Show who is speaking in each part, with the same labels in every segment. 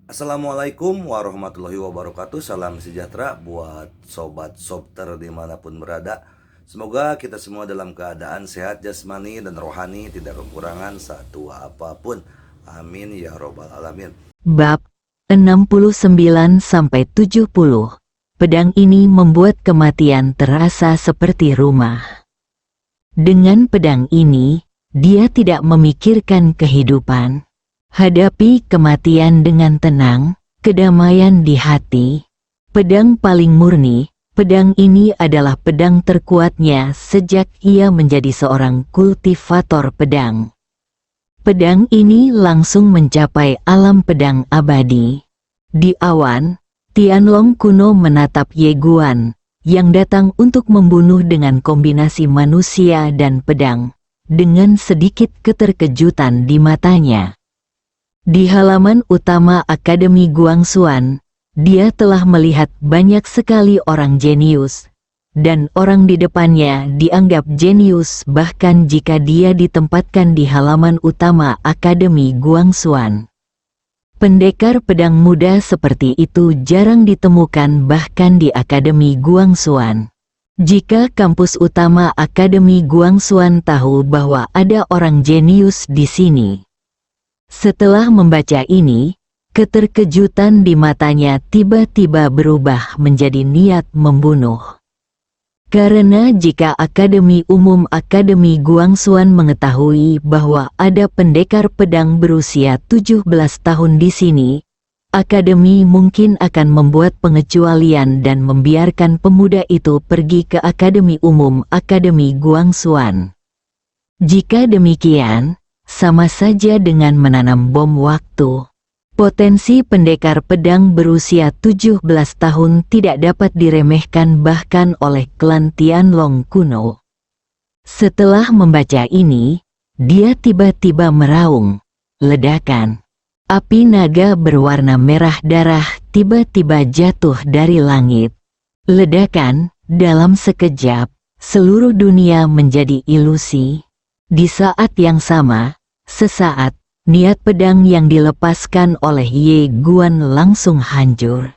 Speaker 1: Assalamualaikum warahmatullahi wabarakatuh. Salam sejahtera buat sobat sobter dimanapun berada. Semoga kita semua dalam keadaan sehat jasmani dan rohani, tidak kekurangan satu apapun. Amin ya robbal alamin.
Speaker 2: Bab 69-70. Pedang ini membuat kematian terasa seperti rumah. Dengan pedang ini, dia tidak memikirkan kehidupan. Hadapi kematian dengan tenang, kedamaian di hati. Pedang paling murni, pedang ini adalah pedang terkuatnya sejak ia menjadi seorang kultivator pedang. Pedang ini langsung mencapai alam pedang abadi. Di awan, Tianlong kuno menatap Ye Guan, yang datang untuk membunuh dengan kombinasi manusia dan pedang, dengan sedikit keterkejutan di matanya. Di halaman utama Akademi Guangxuan, dia telah melihat banyak sekali orang jenius, dan orang di depannya dianggap jenius bahkan jika dia ditempatkan di halaman utama Akademi Guangxuan. Pendekar pedang muda seperti itu jarang ditemukan bahkan di Akademi Guangxuan. Jika kampus utama Akademi Guangxuan tahu bahwa ada orang jenius di sini. Setelah membaca ini, keterkejutan di matanya tiba-tiba berubah menjadi niat membunuh. Karena jika Akademi Umum Akademi Guangxuan mengetahui bahwa ada pendekar pedang berusia 17 tahun di sini, Akademi mungkin akan membuat pengecualian dan membiarkan pemuda itu pergi ke Akademi Umum Akademi Guangxuan. Jika demikian, sama saja dengan menanam bom waktu. Potensi pendekar pedang berusia 17 tahun tidak dapat diremehkan bahkan oleh klan Tianlong kuno. Setelah membaca ini, dia tiba-tiba meraung. Ledakan. Api naga berwarna merah darah tiba-tiba jatuh dari langit. Ledakan, dalam sekejap, seluruh dunia menjadi ilusi. Di saat yang sama, sesaat, niat pedang yang dilepaskan oleh Ye Guan langsung hancur.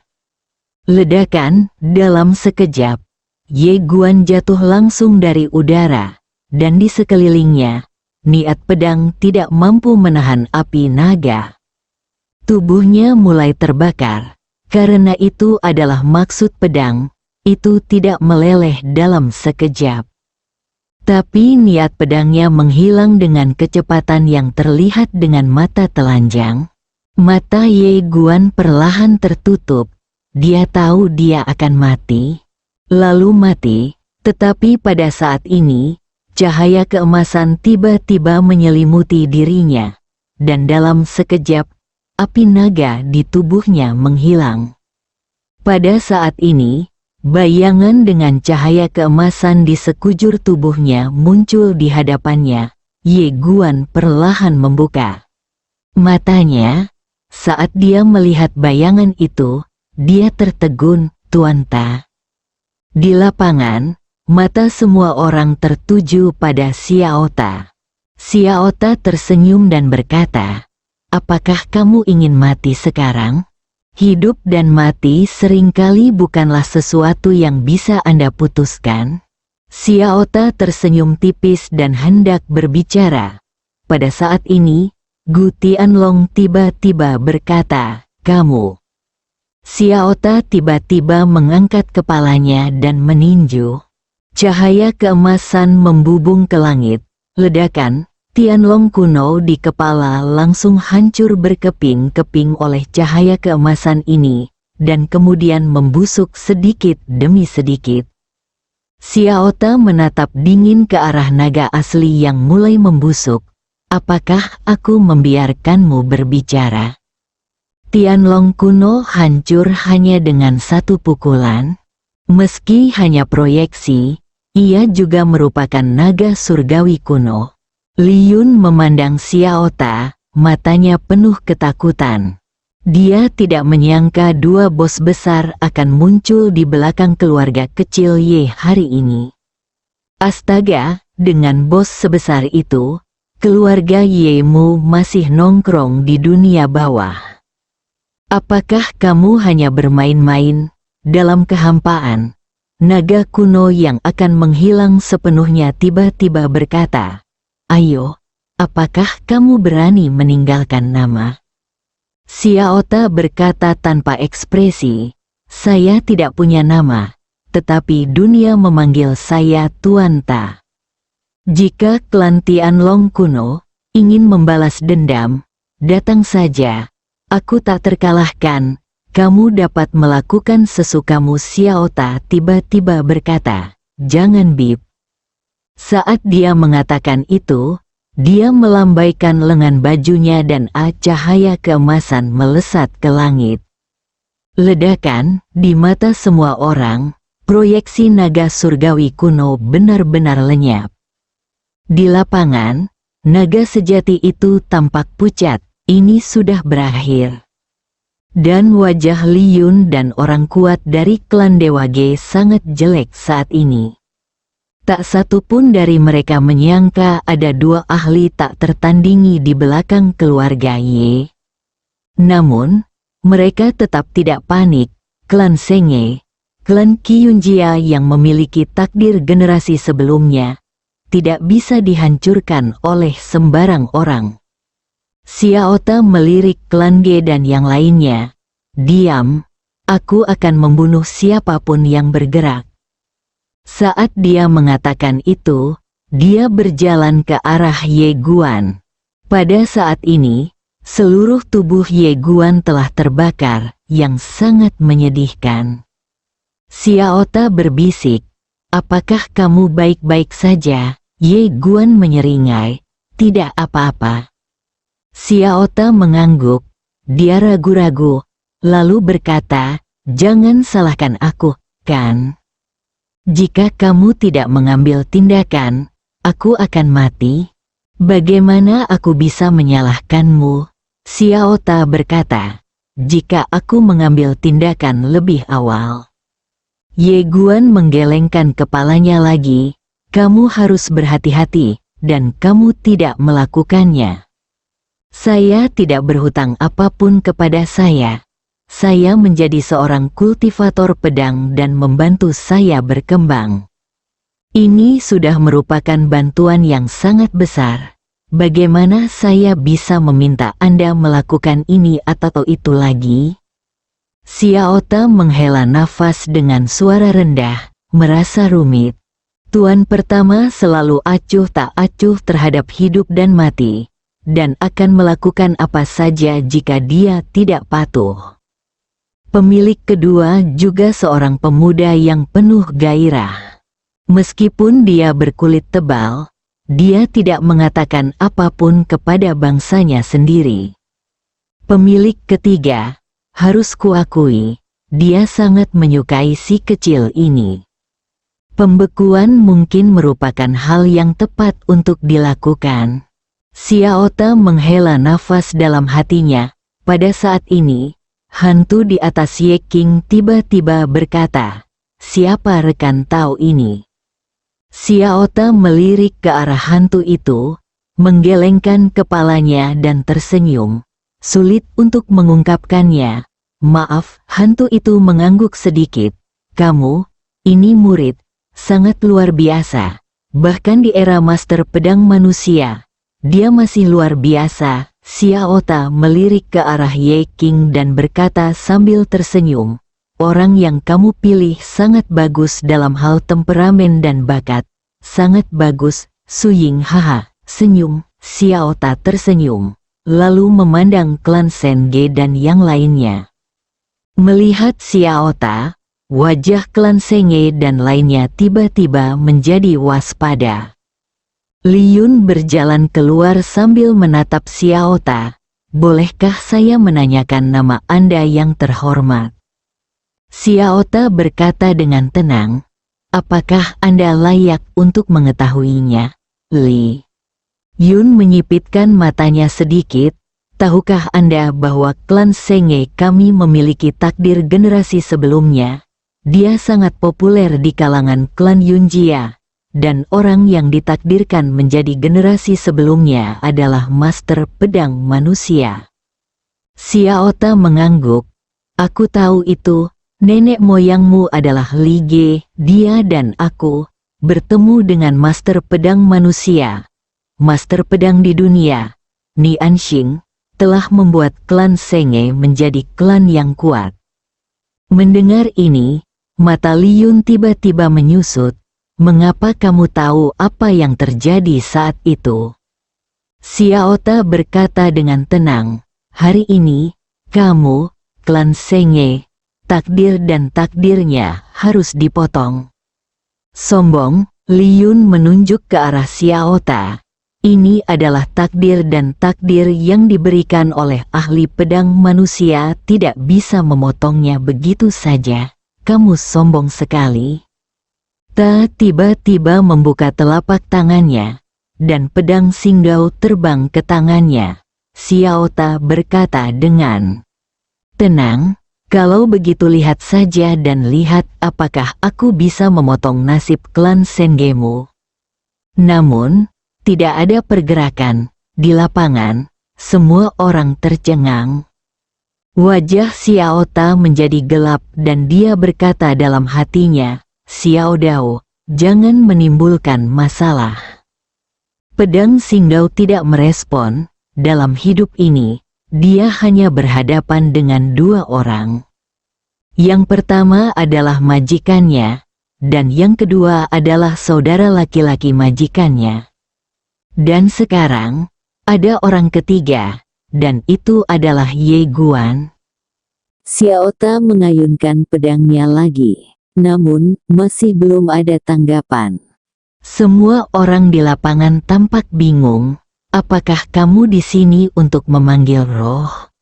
Speaker 2: Ledakan, dalam sekejap, Ye Guan jatuh langsung dari udara, dan di sekelilingnya, niat pedang tidak mampu menahan api naga. Tubuhnya mulai terbakar, karena itu adalah maksud pedang, itu tidak meleleh dalam sekejap. Tapi niat pedangnya menghilang dengan kecepatan yang terlihat dengan mata telanjang. Mata Ye Guan perlahan tertutup. Dia tahu dia akan mati. Lalu mati, tetapi pada saat ini, cahaya keemasan tiba-tiba menyelimuti dirinya. Dan dalam sekejap, api naga di tubuhnya menghilang. Pada saat ini, bayangan dengan cahaya keemasan di sekujur tubuhnya muncul di hadapannya. Ye Guan perlahan membuka matanya. Saat dia melihat bayangan itu, dia tertegun, Tuan Ta. Di lapangan, mata semua orang tertuju pada Xiao Ta. Xiao Ta tersenyum dan berkata, "Apakah kamu ingin mati sekarang? Hidup dan mati seringkali bukanlah sesuatu yang bisa Anda putuskan." Xiao Ta tersenyum tipis dan hendak berbicara. Pada saat ini, Gu Tianlong tiba-tiba berkata, "Kamu." Xiao Ta tiba-tiba mengangkat kepalanya dan meninju. Cahaya keemasan membubung ke langit. Ledakan. Tianlong kuno di kepala langsung hancur berkeping-keping oleh cahaya keemasan ini, dan kemudian membusuk sedikit demi sedikit. Xiao Ta menatap dingin ke arah naga asli yang mulai membusuk. "Apakah aku membiarkanmu berbicara?" Tianlong kuno hancur hanya dengan satu pukulan. Meski hanya proyeksi, ia juga merupakan naga surgawi kuno. Li Yun memandang Xiao Ta, matanya penuh ketakutan. Dia tidak menyangka dua bos besar akan muncul di belakang keluarga kecil Ye hari ini. Astaga, dengan bos sebesar itu, keluarga Ye Mu masih nongkrong di dunia bawah. Apakah kamu hanya bermain-main dalam kehampaan? Naga kuno yang akan menghilang sepenuhnya tiba-tiba berkata, "Ayo, apakah kamu berani meninggalkan nama?" Xiaota berkata tanpa ekspresi, "Saya tidak punya nama, tetapi dunia memanggil saya Tuan Ta." Jika klan Tianlong kuno ingin membalas dendam, datang saja. Aku tak terkalahkan, kamu dapat melakukan sesukamu. Xiaota tiba-tiba berkata, "Jangan bib." Saat dia mengatakan itu, dia melambaikan lengan bajunya dan cahaya keemasan melesat ke langit. Ledakan, di mata semua orang, proyeksi naga surgawi kuno benar-benar lenyap. Di lapangan, naga sejati itu tampak pucat. Ini sudah berakhir. Dan wajah Li Yun dan orang kuat dari klan Dewa Ge sangat jelek saat ini. Tak satu pun dari mereka menyangka ada dua ahli tak tertandingi di belakang keluarga Ye. Namun, mereka tetap tidak panik. Klan Senge, klan Qiyunjia yang memiliki takdir generasi sebelumnya, tidak bisa dihancurkan oleh sembarang orang. Xiaota melirik klan Ge dan yang lainnya. "Diam, aku akan membunuh siapapun yang bergerak." Saat dia mengatakan itu, dia berjalan ke arah Ye Guan. Pada saat ini, seluruh tubuh Ye Guan telah terbakar, yang sangat menyedihkan. Xiaota berbisik, "Apakah kamu baik-baik saja?" Ye Guan menyeringai, "Tidak apa-apa." Xiaota mengangguk, dia ragu-ragu, lalu berkata, "Jangan salahkan aku, kan? Jika kamu tidak mengambil tindakan, aku akan mati. Bagaimana aku bisa menyalahkanmu?" Xiaota berkata, "Jika aku mengambil tindakan lebih awal." Ye Guan menggelengkan kepalanya lagi, "Kamu harus berhati-hati, dan kamu tidak melakukannya. Saya tidak berhutang apapun kepada saya. Saya menjadi seorang kultivator pedang dan membantu saya berkembang. Ini sudah merupakan bantuan yang sangat besar. Bagaimana saya bisa meminta Anda melakukan ini atau itu lagi?" Xiaota menghela nafas dengan suara rendah, merasa rumit. Tuan pertama selalu acuh tak acuh terhadap hidup dan mati, dan akan melakukan apa saja jika dia tidak patuh. Pemilik kedua juga seorang pemuda yang penuh gairah. Meskipun dia berkulit tebal, dia tidak mengatakan apapun kepada bangsanya sendiri. Pemilik ketiga, harus kuakui, dia sangat menyukai si kecil ini. Pembekuan mungkin merupakan hal yang tepat untuk dilakukan. Xiaota menghela nafas dalam hatinya. Pada saat ini, hantu di atas Ye King tiba-tiba berkata, "Siapa rekan Tao ini?" Xiaota melirik ke arah hantu itu, menggelengkan kepalanya dan tersenyum. Sulit untuk mengungkapkannya. "Maaf," hantu itu mengangguk sedikit. "Kamu, ini murid, sangat luar biasa. Bahkan di era Master Pedang Manusia, dia masih luar biasa." Xiaota melirik ke arah Ye King dan berkata sambil tersenyum, "Orang yang kamu pilih sangat bagus dalam hal temperamen dan bakat. Sangat bagus." Suying haha, senyum. Xiaota tersenyum, lalu memandang klan Senge dan yang lainnya. Melihat Xiaota, wajah klan Senge dan lainnya tiba-tiba menjadi waspada. Li Yun berjalan keluar sambil menatap Xiaota. "Bolehkah saya menanyakan nama Anda yang terhormat?" Xiaota berkata dengan tenang, "Apakah Anda layak untuk mengetahuinya?" Li Yun menyipitkan matanya sedikit. "Tahukah Anda bahwa klan Senge kami memiliki takdir generasi sebelumnya? Dia sangat populer di kalangan klan Yunjia. Dan orang yang ditakdirkan menjadi generasi sebelumnya adalah Master Pedang Manusia." Xiaota mengangguk. Aku tahu itu, nenek moyangmu adalah Li Ge. Dia dan aku bertemu dengan Master Pedang Manusia. Master Pedang di dunia, Ni Anxing, telah membuat klan Senge menjadi klan yang kuat. Mendengar ini, mata Li Yun tiba-tiba menyusut. Mengapa kamu tahu apa yang terjadi saat itu? Xiaota berkata dengan tenang, hari ini, kamu, klan Senge, takdir dan takdirnya harus dipotong. Sombong, Li Yun menunjuk ke arah Xiaota. Ini adalah takdir dan takdir yang diberikan oleh ahli pedang manusia tidak bisa memotongnya begitu saja. Kamu sombong sekali. Ta tiba-tiba membuka telapak tangannya, dan pedang Xingdao terbang ke tangannya. Xiaota berkata dengan tenang, kalau begitu lihat saja dan lihat apakah aku bisa memotong nasib klan Sengemu. Namun, tidak ada pergerakan. Di lapangan, semua orang tercengang. Wajah Xiaota menjadi gelap dan dia berkata dalam hatinya, Xiao Dao, jangan menimbulkan masalah. Pedang Xingdao tidak merespon. Dalam hidup ini, dia hanya berhadapan dengan dua orang. Yang pertama adalah majikannya, dan yang kedua adalah saudara laki-laki majikannya. Dan sekarang, ada orang ketiga, dan itu adalah Ye Guan.
Speaker 3: Xiaota mengayunkan pedangnya lagi, namun masih belum ada tanggapan.
Speaker 2: Semua orang di lapangan tampak bingung. Apakah kamu di sini untuk memanggil roh?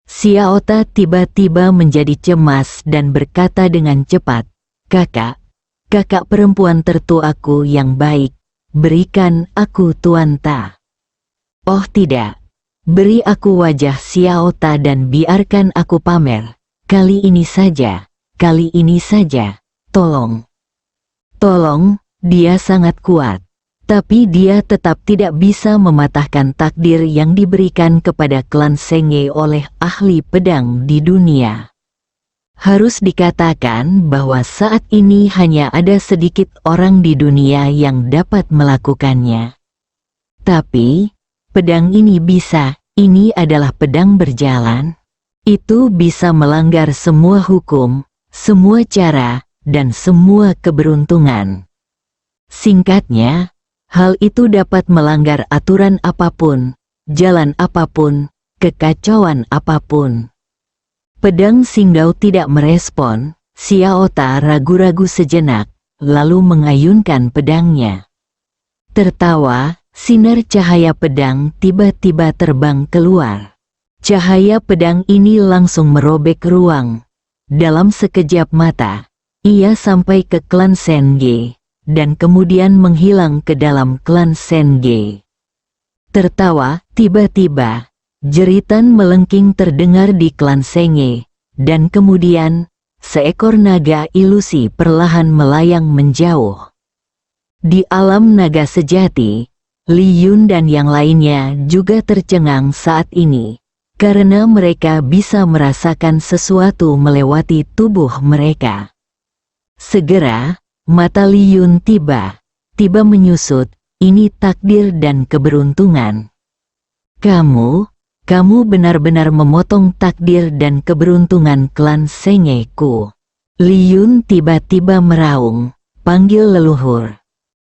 Speaker 2: Xiaota tiba-tiba menjadi cemas dan berkata dengan cepat, kakak perempuan tertuaku yang baik, berikan aku Tuan Ta. Oh tidak, beri aku wajah Xiaota dan biarkan aku pamer. Kali ini saja, tolong. Tolong, dia sangat kuat. Tapi dia tetap tidak bisa mematahkan takdir yang diberikan kepada klan Senge oleh ahli pedang di dunia. Harus dikatakan bahwa saat ini hanya ada sedikit orang di dunia yang dapat melakukannya. Tapi, pedang ini bisa, ini adalah pedang berjalan. Itu bisa melanggar semua hukum, semua cara, dan semua keberuntungan. Singkatnya, hal itu dapat melanggar aturan apapun, jalan apapun, kekacauan apapun. Pedang Xingdao tidak merespon. Xiaota ragu-ragu sejenak, lalu mengayunkan pedangnya. Tertawa, sinar cahaya pedang tiba-tiba terbang keluar. Cahaya pedang ini langsung merobek ruang. Dalam sekejap mata, ia sampai ke klan Senge, dan kemudian menghilang ke dalam klan Senge. Tertawa, tiba-tiba, jeritan melengking terdengar di klan Senge, dan kemudian, seekor naga ilusi perlahan melayang menjauh. Di alam naga sejati, Li Yun dan yang lainnya juga tercengang saat ini, karena mereka bisa merasakan sesuatu melewati tubuh mereka. Segera, mata Li Yun tiba-tiba menyusut, ini takdir dan keberuntungan. Kamu benar-benar memotong takdir dan keberuntungan klan Sengeku. Li Yun tiba-tiba meraung, panggil leluhur.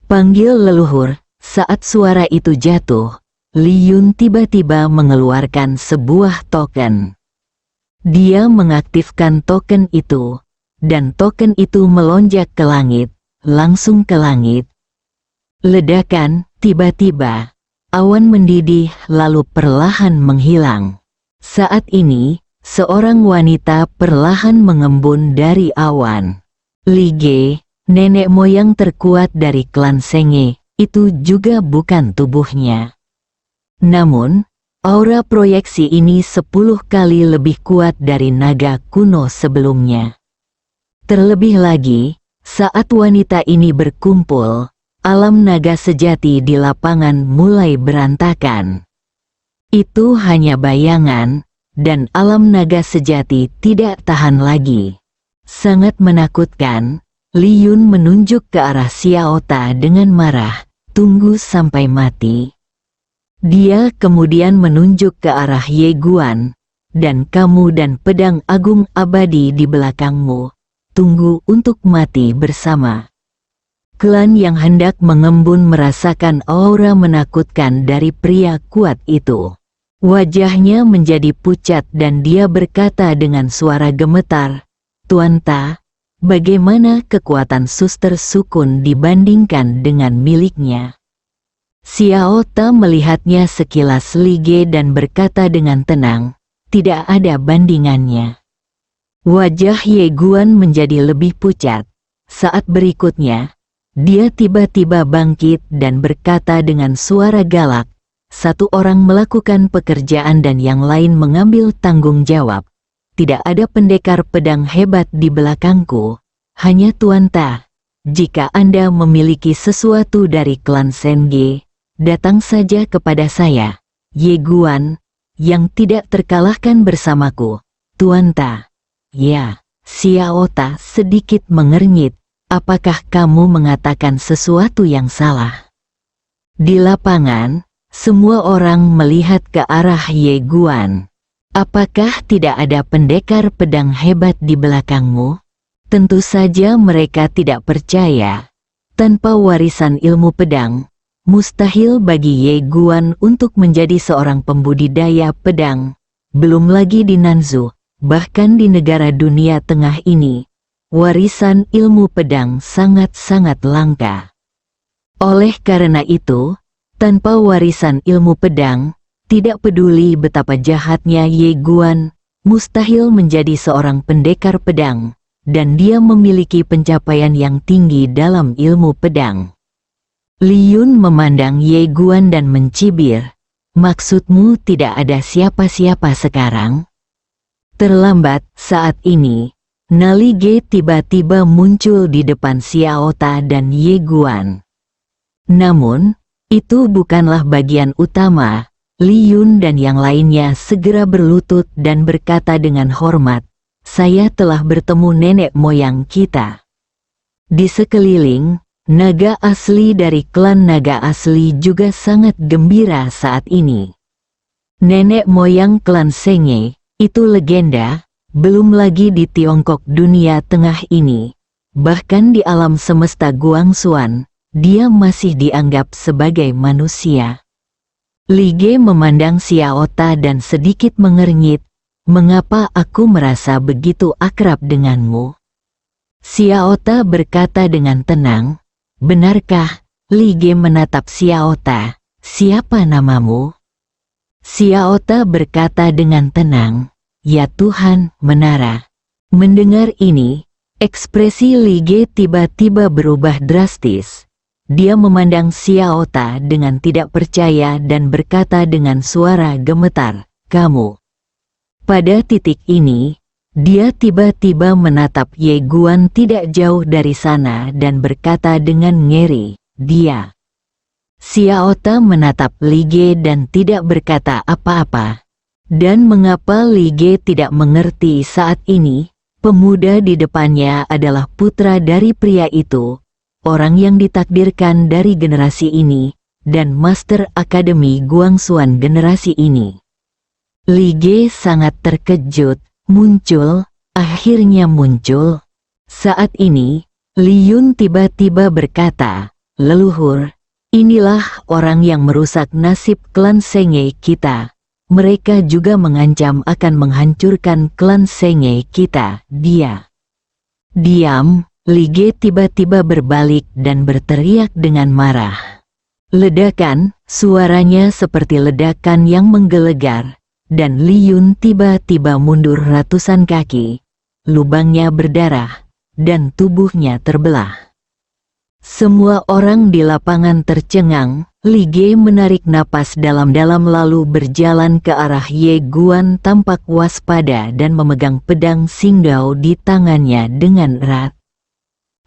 Speaker 2: Panggil leluhur. Saat suara itu jatuh, Li Yun tiba-tiba mengeluarkan sebuah token. Dia mengaktifkan token itu, dan token itu melonjak ke langit, langsung ke langit. Ledakan, tiba-tiba, awan mendidih lalu perlahan menghilang. Saat ini, seorang wanita perlahan mengembun dari awan. Li Ge, nenek moyang terkuat dari klan Senge, itu juga bukan tubuhnya. Namun, aura proyeksi ini 10 kali lebih kuat dari naga kuno sebelumnya. Terlebih lagi, saat wanita ini berkumpul, alam naga sejati di lapangan mulai berantakan. Itu hanya bayangan, dan alam naga sejati tidak tahan lagi. Sangat menakutkan, Li Yun menunjuk ke arah Xiao Ta dengan marah, "Tunggu sampai mati." Dia kemudian menunjuk ke arah Ye Guan, "Dan kamu dan pedang agung abadi di belakangmu, tunggu untuk mati bersama." Klan yang hendak mengembun merasakan aura menakutkan dari pria kuat itu. Wajahnya menjadi pucat dan dia berkata dengan suara gemetar, "Tuan Ta, bagaimana kekuatan Suster Sukun dibandingkan dengan miliknya?" Xiao Ta melihatnya sekilas lige dan berkata dengan tenang, "Tidak ada bandingannya." Wajah Ye Guan menjadi lebih pucat. Saat berikutnya, dia tiba-tiba bangkit dan berkata dengan suara galak, "Satu orang melakukan pekerjaan dan yang lain mengambil tanggung jawab. Tidak ada pendekar pedang hebat di belakangku, hanya Tuan Ta. Jika Anda memiliki sesuatu dari klan Senge, datang saja kepada saya, Ye Guan, yang tidak terkalahkan bersamaku, Tuan Ta." "Ya." Xiao Ta sedikit mengernyit, "Apakah kamu mengatakan sesuatu yang salah?" Di lapangan, semua orang melihat ke arah Ye Guan. "Apakah tidak ada pendekar pedang hebat di belakangmu?" Tentu saja mereka tidak percaya. Tanpa warisan ilmu pedang, mustahil bagi Ye Guan untuk menjadi seorang pembudidaya pedang. Belum lagi di Nanzu, bahkan di negara dunia tengah ini, warisan ilmu pedang sangat-sangat langka. Oleh karena itu, tanpa warisan ilmu pedang, tidak peduli betapa jahatnya Ye Guan, mustahil menjadi seorang pendekar pedang, dan dia memiliki pencapaian yang tinggi dalam ilmu pedang. Li Yun memandang Ye Guan dan mencibir, "Maksudmu tidak ada siapa-siapa sekarang?" Terlambat saat ini, Nali Ge tiba-tiba muncul di depan Xiao Ta dan Ye Guan. Namun, itu bukanlah bagian utama. Li Yun dan yang lainnya segera berlutut dan berkata dengan hormat, "Saya telah bertemu nenek moyang kita." Di sekeliling, naga asli dari klan naga asli juga sangat gembira saat ini. Nenek moyang klan Senge, itu legenda, belum lagi di Tiongkok dunia tengah ini. Bahkan di alam semesta Guangxuan, dia masih dianggap sebagai manusia. Li Ge memandang Xiao Ta dan sedikit mengernyit, "Mengapa aku merasa begitu akrab denganmu?" Xiao Ta berkata dengan tenang, "Benarkah?" Li Ge menatap Xiao Ta, "Siapa namamu?" Xiao Ta berkata dengan tenang, "Ya Tuhan, menara." Mendengar ini, ekspresi Li Ge tiba-tiba berubah drastis. Dia memandang Xiao Ta dengan tidak percaya dan berkata dengan suara gemetar, "Kamu." Pada titik ini, dia tiba-tiba menatap Ye Guan tidak jauh dari sana dan berkata dengan ngeri, "Dia." Xiao Ta menatap Li Ge dan tidak berkata apa-apa. Dan mengapa Li Ge tidak mengerti saat ini, pemuda di depannya adalah putra dari pria itu, orang yang ditakdirkan dari generasi ini, dan Master Akademi Guangxuan generasi ini. Li Ge sangat terkejut, akhirnya muncul. Saat ini, Li Yun tiba-tiba berkata, "Leluhur, inilah orang yang merusak nasib klan Senge kita. Mereka juga mengancam akan menghancurkan klan Senge kita." "Dia." "Diam." Li Ge tiba-tiba berbalik dan berteriak dengan marah. Ledakan, suaranya seperti ledakan yang menggelegar, dan Li Yun tiba-tiba mundur ratusan kaki. Lubangnya berdarah, dan tubuhnya terbelah. Semua orang di lapangan tercengang. Li Ge menarik napas dalam-dalam lalu berjalan ke arah Ye Guan tampak waspada dan memegang pedang Xingdao di tangannya dengan erat.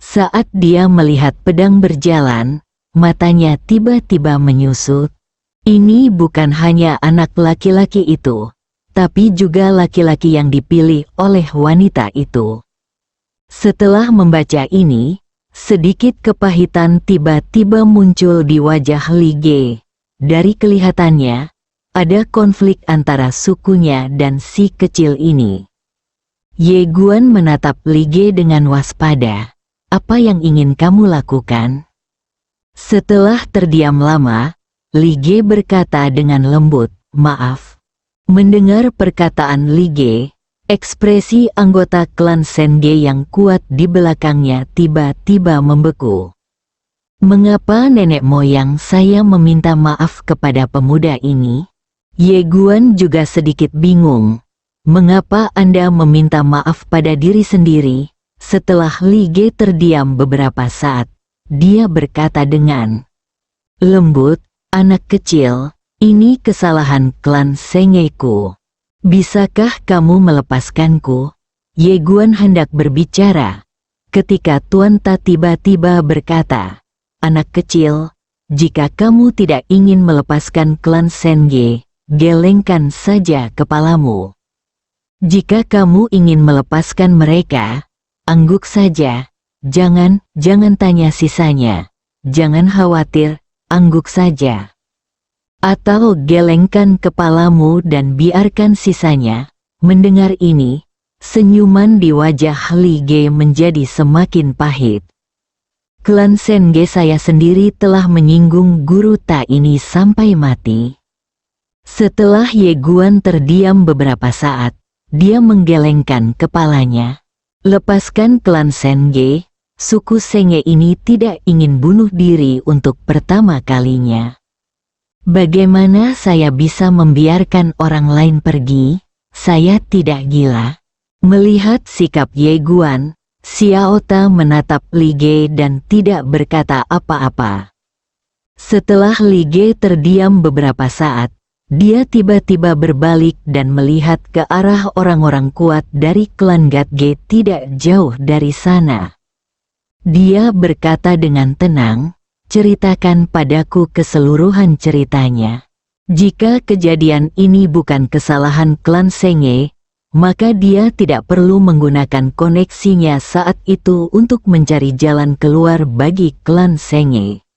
Speaker 2: Saat dia melihat pedang berjalan, matanya tiba-tiba menyusut. Ini bukan hanya anak laki-laki itu, tapi juga laki-laki yang dipilih oleh wanita itu. Setelah membaca ini, sedikit kepahitan tiba-tiba muncul di wajah Li Ge. Dari kelihatannya, ada konflik antara sukunya dan si kecil ini. Ye Guan menatap Li Ge dengan waspada. Apa yang ingin kamu lakukan? Setelah terdiam lama, Li Ge berkata dengan lembut, maaf. Mendengar perkataan Li Ge, ekspresi anggota klan Senge yang kuat di belakangnya tiba-tiba membeku. Mengapa nenek moyang saya meminta maaf kepada pemuda ini? Ye Guan juga sedikit bingung. Mengapa Anda meminta maaf pada diri sendiri? Setelah Li Ge terdiam beberapa saat, dia berkata dengan lembut, anak kecil, ini kesalahan klan Sengeku. Bisakah kamu melepaskanku? Ye Guan hendak berbicara, ketika Tuan Ta tiba-tiba berkata, anak kecil, jika kamu tidak ingin melepaskan klan Senge, gelengkan saja kepalamu. Jika kamu ingin melepaskan mereka, angguk saja. Jangan tanya sisanya. Jangan khawatir, angguk saja. Atau gelengkan kepalamu dan biarkan sisanya. Mendengar ini, senyuman di wajah Li Ge menjadi semakin pahit. Klan Senge saya sendiri telah menyinggung guru Ta ini sampai mati. Setelah Ye Guan terdiam beberapa saat, dia menggelengkan kepalanya. Lepaskan klan Senge, suku Senge ini tidak ingin bunuh diri untuk pertama kalinya. Bagaimana saya bisa membiarkan orang lain pergi? Saya tidak gila. Melihat sikap Ye Guan, Xiao Ta menatap Li Ge dan tidak berkata apa-apa. Setelah Li Ge terdiam beberapa saat, dia tiba-tiba berbalik dan melihat ke arah orang-orang kuat dari klan Gatge tidak jauh dari sana. Dia berkata dengan tenang, ceritakan padaku keseluruhan ceritanya. Jika kejadian ini bukan kesalahan klan Senge, maka dia tidak perlu menggunakan koneksinya saat itu untuk mencari jalan keluar bagi klan Senge.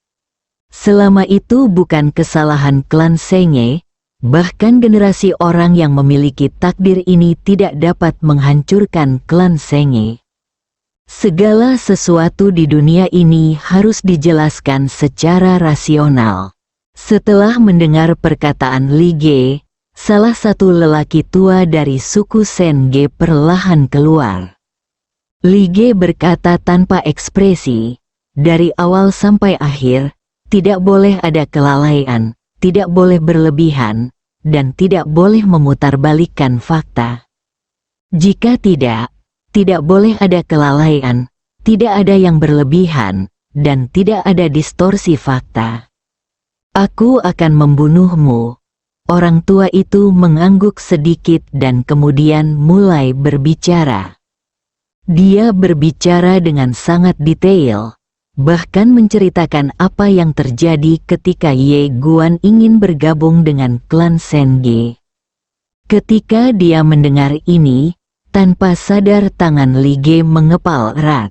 Speaker 2: Selama itu bukan kesalahan klan Senge, bahkan generasi orang yang memiliki takdir ini tidak dapat menghancurkan klan Senge. Segala sesuatu di dunia ini harus dijelaskan secara rasional. Setelah mendengar perkataan Li Ge, salah satu lelaki tua dari suku Senge perlahan keluar. Li Ge berkata tanpa ekspresi, dari awal sampai akhir, tidak boleh ada kelalaian, tidak boleh berlebihan, dan tidak boleh memutarbalikkan fakta. Jika tidak boleh ada kelalaian, tidak ada yang berlebihan, dan tidak ada distorsi fakta. Aku akan membunuhmu. Orang tua itu mengangguk sedikit dan kemudian mulai berbicara. Dia berbicara dengan sangat detail, bahkan menceritakan apa yang terjadi ketika Ye Guan ingin bergabung dengan klan Senge. Ketika dia mendengar ini, tanpa sadar tangan Li Ge mengepal erat.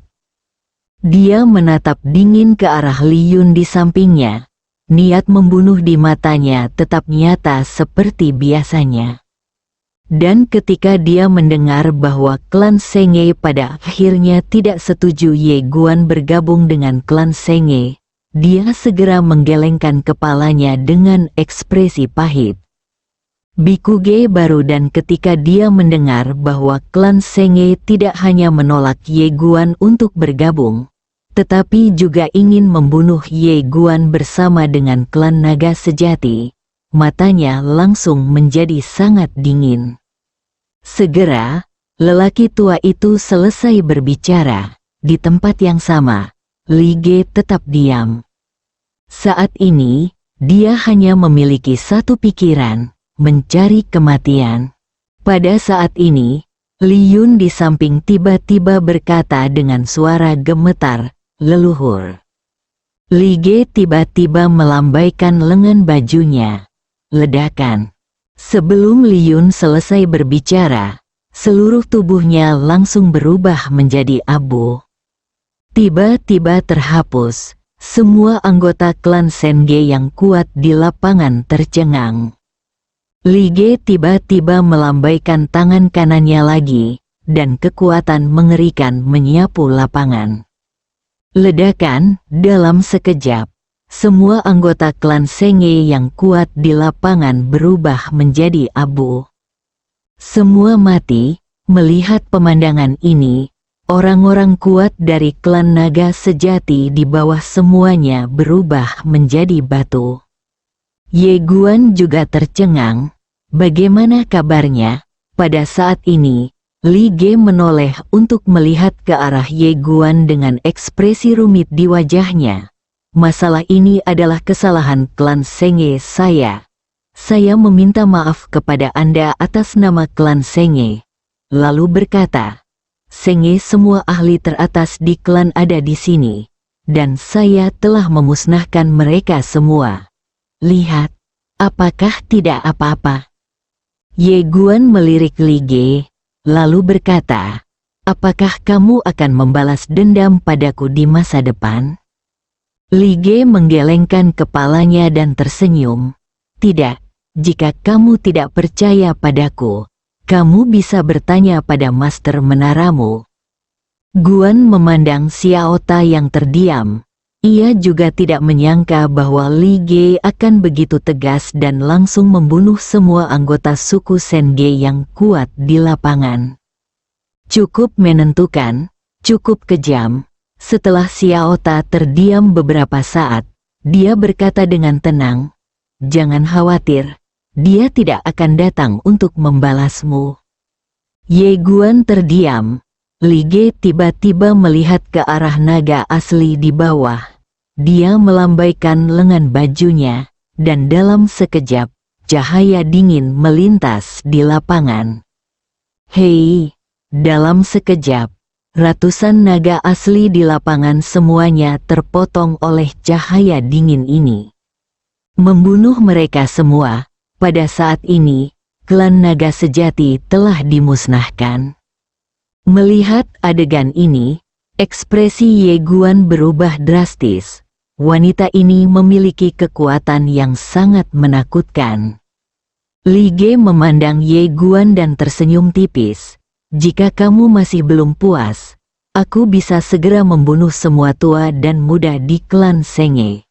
Speaker 2: Dia menatap dingin ke arah Li Yun di sampingnya. Niat membunuh di matanya tetap nyata seperti biasanya. Dan ketika dia mendengar bahwa klan Senge pada akhirnya tidak setuju Ye Guan bergabung dengan klan Senge, dia segera menggelengkan kepalanya dengan ekspresi pahit. Bikuge baru dan ketika dia mendengar bahwa klan Senge tidak hanya menolak Ye Guan untuk bergabung, tetapi juga ingin membunuh Ye Guan bersama dengan klan naga sejati, matanya langsung menjadi sangat dingin. Segera, lelaki tua itu selesai berbicara. Di tempat yang sama, Li Ge tetap diam. Saat ini, dia hanya memiliki satu pikiran, mencari kematian. Pada saat ini, Li Yun di samping tiba-tiba berkata dengan suara gemetar, leluhur. Li Ge tiba-tiba melambaikan lengan bajunya. Ledakan. Sebelum Liyun selesai berbicara, seluruh tubuhnya langsung berubah menjadi abu. Tiba-tiba terhapus, semua anggota klan Senge yang kuat di lapangan tercengang. Li Ge tiba-tiba melambaikan tangan kanannya lagi, dan kekuatan mengerikan menyapu lapangan. Ledakan, dalam sekejap, semua anggota klan Senge yang kuat di lapangan berubah menjadi abu. Semua mati, melihat pemandangan ini, orang-orang kuat dari klan naga sejati di bawah semuanya berubah menjadi batu. Ye Guan juga tercengang. Bagaimana kabarnya? Pada saat ini, Li Ge menoleh untuk melihat ke arah Ye Guan dengan ekspresi rumit di wajahnya. Masalah ini adalah kesalahan klan Senge saya. Saya meminta maaf kepada Anda atas nama klan Senge. Lalu berkata, Senge semua ahli teratas di klan ada di sini. Dan saya telah memusnahkan mereka semua. Lihat, apakah tidak apa-apa? Ye Guan melirik Li Ge, lalu berkata, apakah kamu akan membalas dendam padaku di masa depan? Li Ge menggelengkan kepalanya dan tersenyum. Tidak, jika kamu tidak percaya padaku, kamu bisa bertanya pada master menaramu. Guan memandang Xiao Ta yang terdiam. Ia juga tidak menyangka bahwa Li Ge akan begitu tegas dan langsung membunuh semua anggota suku Senge yang kuat di lapangan. Cukup menentukan, cukup kejam. Setelah Xiao Ta terdiam beberapa saat, dia berkata dengan tenang, jangan khawatir, dia tidak akan datang untuk membalasmu. Ye Guan terdiam. Li Ge tiba-tiba melihat ke arah naga asli di bawah. Dia melambaikan lengan bajunya, dan dalam sekejap, cahaya dingin melintas di lapangan. Hei, dalam sekejap, ratusan naga asli di lapangan semuanya terpotong oleh cahaya dingin ini. Membunuh mereka semua, pada saat ini, klan naga sejati telah dimusnahkan. Melihat adegan ini, ekspresi Ye Guan berubah drastis. Wanita ini memiliki kekuatan yang sangat menakutkan. Li Ge memandang Ye Guan dan tersenyum tipis. Jika kamu masih belum puas, aku bisa segera membunuh semua tua dan muda di klan Senge.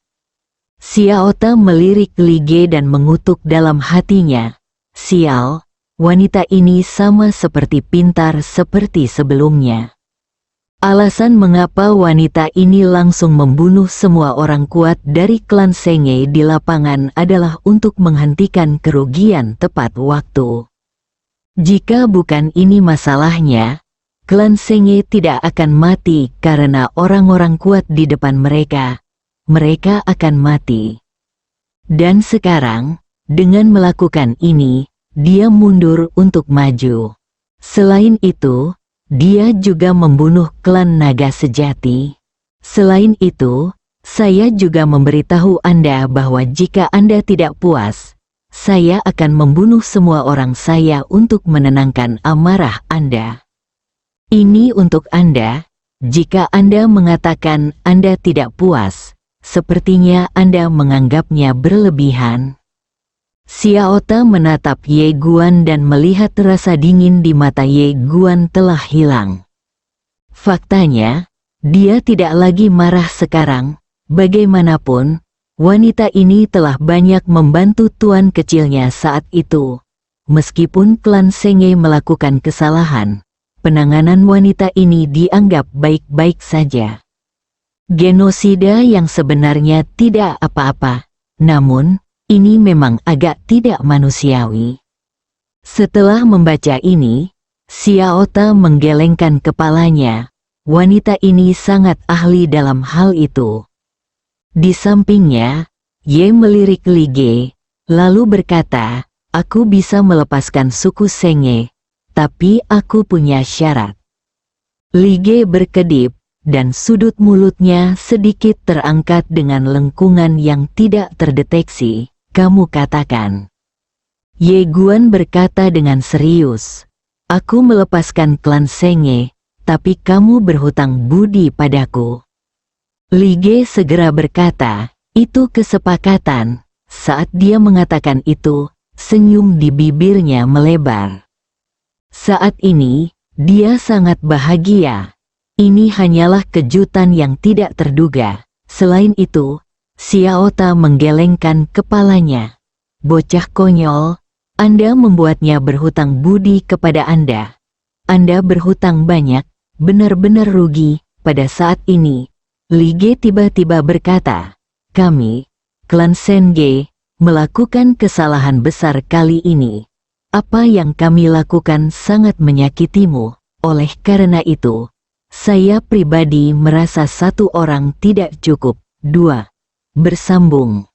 Speaker 2: Xiao Ta melirik Li Ge dan mengutuk dalam hatinya. Sial, wanita ini sama seperti pintar seperti sebelumnya. Alasan mengapa wanita ini langsung membunuh semua orang kuat dari klan Senge di lapangan adalah untuk menghentikan kerugian tepat waktu. Jika bukan ini masalahnya, klan Senge tidak akan mati karena orang-orang kuat di depan mereka. Mereka akan mati. Dan sekarang, dengan melakukan ini, dia mundur untuk maju. Selain itu, dia juga membunuh klan naga sejati. Selain itu, saya juga memberitahu Anda bahwa jika Anda tidak puas, saya akan membunuh semua orang saya untuk menenangkan amarah Anda. Ini untuk Anda, jika Anda mengatakan Anda tidak puas, sepertinya Anda menganggapnya berlebihan. Xiao Ta menatap Ye Guan dan melihat rasa dingin di mata Ye Guan telah hilang. Faktanya, dia tidak lagi marah sekarang. Bagaimanapun, wanita ini telah banyak membantu tuan kecilnya saat itu. Meskipun klan Senge melakukan kesalahan, penanganan wanita ini dianggap baik-baik saja. Genosida yang sebenarnya tidak apa-apa, namun, ini memang agak tidak manusiawi. Setelah membaca ini, Xiao Ta menggelengkan kepalanya. Wanita ini sangat ahli dalam hal itu. Di sampingnya, Ye melirik Li Ge, lalu berkata, aku bisa melepaskan suku Senge, tapi aku punya syarat. Li Ge berkedip, dan sudut mulutnya sedikit terangkat dengan lengkungan yang tidak terdeteksi. Kamu katakan. Ye Guan berkata dengan serius. Aku melepaskan klan Senge, tapi kamu berhutang budi padaku. Li Ge segera berkata, itu kesepakatan. Saat dia mengatakan itu, senyum di bibirnya melebar. Saat ini, dia sangat bahagia. Ini hanyalah kejutan yang tidak terduga. Selain itu, Xiaota menggelengkan kepalanya. Bocah konyol, Anda membuatnya berhutang budi kepada Anda. Anda berhutang banyak, benar-benar rugi. Pada saat ini, Li Ge tiba-tiba berkata, kami, klan Senge, melakukan kesalahan besar kali ini. Apa yang kami lakukan sangat menyakitimu. Oleh karena itu, saya pribadi merasa satu orang tidak cukup. 2. Bersambung.